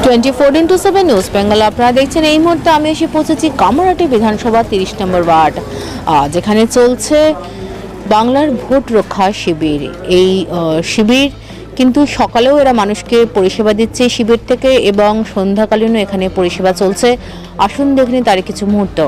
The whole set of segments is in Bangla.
24x7 নিউজ বেঙ্গল আপনারা দেখছেন। এই মুহূর্তে আমি এসে পৌঁছেছি কামারহাটি বিধানসভা 30 নম্বর ওয়ার্ড, যেখানে চলছে বাংলার ভোট রক্ষা শিবির। এই শিবির কিন্তু সকালেও এরা মানুষকে পরিষেবা দিচ্ছে শিবির থেকে, এবং সন্ধ্যাকালীনও এখানে পরিষেবা চলছে। আসুন দেখুন তারই কিছু মুহূর্ত।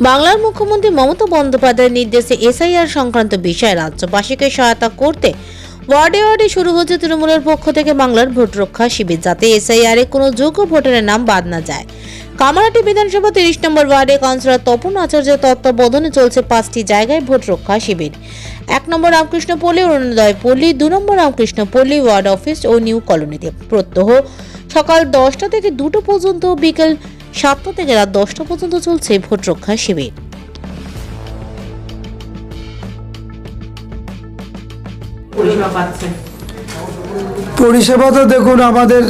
বাংলার মুখ্যমন্ত্রী মমতা বন্দ্যোপাধ্যায়ের নির্দেশে এসআইআর সংক্রান্ত বিষয়ে রাজ্যবাসীকে সহায়তা করতে ওয়ার্ডে ওয়ার্ডে শুরু হচ্ছে তৃণমূলের পক্ষ থেকে বাংলার ভোট রক্ষা শিবির, যাতে এসআইআর-এ কোনো যোগ্য ভোটারের নাম বাদ না যায়। কামারহাটি বিধানসভা 30 নম্বর ওয়ার্ডে কাউন্সিলর তপন আচার্যের তত্ত্বাবধানে চলছে 5টি জায়গায় ভোট রক্ষা শিবির। 1 নম্বর রামকৃষ্ণপল্লী, অরুণোদয়পল্লী, 2 নম্বর রামকৃষ্ণপল্লী ওয়ার্ড অফিস ও নিউ কলোনিতে। প্রত্যহ সকাল 10টা থেকে 2টো পর্যন্ত, বিকেল 7টা থেকে রাত 10টা পর্যন্ত চলছে ভোট রক্ষা শিবির। পরিষেবা তো দেখুন, আমাদের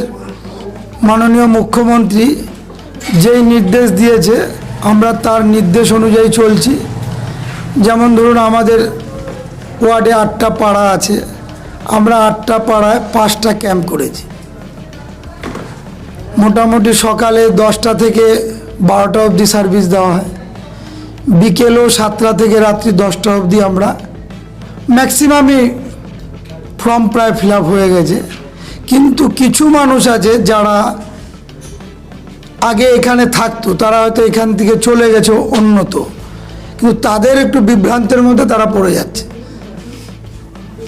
মাননীয় মুখ্যমন্ত্রী যেই নির্দেশ দিয়েছে আমরা তার নির্দেশ অনুযায়ী চলছি। যেমন ধরুন, আমাদের ওয়ার্ডে 8টা পাড়া আছে, আমরা 8টা পাড়ায় 5টা ক্যাম্প করেছি। মোটামুটি সকালে 10টা থেকে 12টা অবধি সার্ভিস দেওয়া হয়, বিকেলও 7টা থেকে রাত্রি 10টা অবধি। আমরা ম্যাক্সিমামই ফর্ম প্রায় ফিল আপ হয়ে গেছে, কিন্তু কিছু মানুষ আছে যারা আগে এখানে থাকতো, তারা হয়তো এখান থেকে চলে গেছে অন্যত, কিন্তু তাদের একটু বিভ্রান্তের মধ্যে তারা পড়ে যাচ্ছে।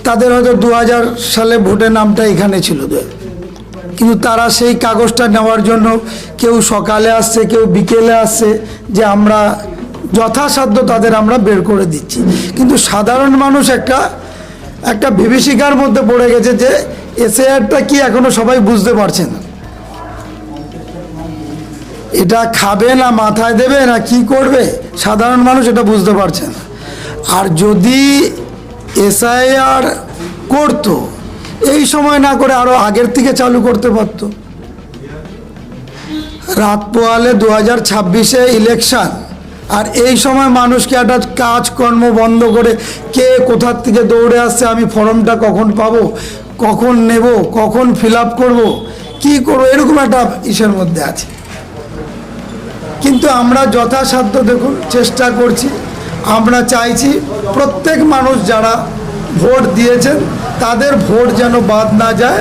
তাদের হয়তো 2000 সালে ভোটের নামটা এখানে ছিল, কিন্তু তারা সেই কাগজটা নেওয়ার জন্য কেউ সকালে আসছে, কেউ বিকেলে আসছে, যে আমরা যথাসাধ্য তাদের আমরা বের করে দিচ্ছি। কিন্তু সাধারণ মানুষ একটা বিভীষিকার মধ্যে পড়ে গেছে যে এসআইআরটা কি এখনো সবাই বুঝতে পারছে না, এটা খাবে না মাথায় দেবে না কি করবে, সাধারণ মানুষ এটা বুঝতে পারছে না। আর যদি এসআইআর করতো, এই সময় না করে আরো আগের থেকে চালু করতে পারতো। রাত পোহালে 2026-এ ইলেকশন, আর এই সময় মানুষকে একটা কাজকর্ম বন্ধ করে কে কোথার থেকে দৌড়ে আসছে, আমি ফর্মটা কখন পাবো, কখন নেব, কখন ফিল আপ করবো, কী করবো, এরকম একটা ইসের মধ্যে আছে। কিন্তু আমরা যথাসাধ্য দেখুন চেষ্টা করছি। আমরা চাইছি প্রত্যেক মানুষ যারা ভোট দিয়েছেন তাদের ভোট যেন বাদ না যায়।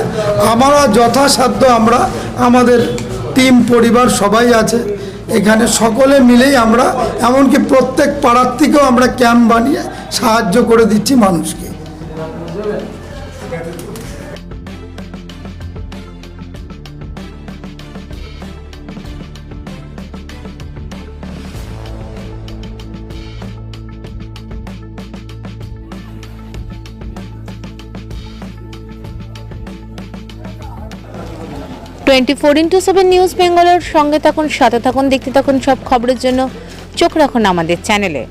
আমরা যথাসাধ্য আমরা আমাদের টিম পরিবার সবাই আছে এখানে, সকলে মিলেই আমরা এমনকি প্রত্যেক পাড়ার থেকেও আমরা ক্যাম্প বানিয়ে সাহায্য করে দিচ্ছি মানুষকে। "24x7 নিউজ বেঙ্গলের সঙ্গে থাকুন, সাথে থাকুন, দেখতে থাকুন সব খবরের জন্য চোখ রাখুন আমাদের চ্যানেলে।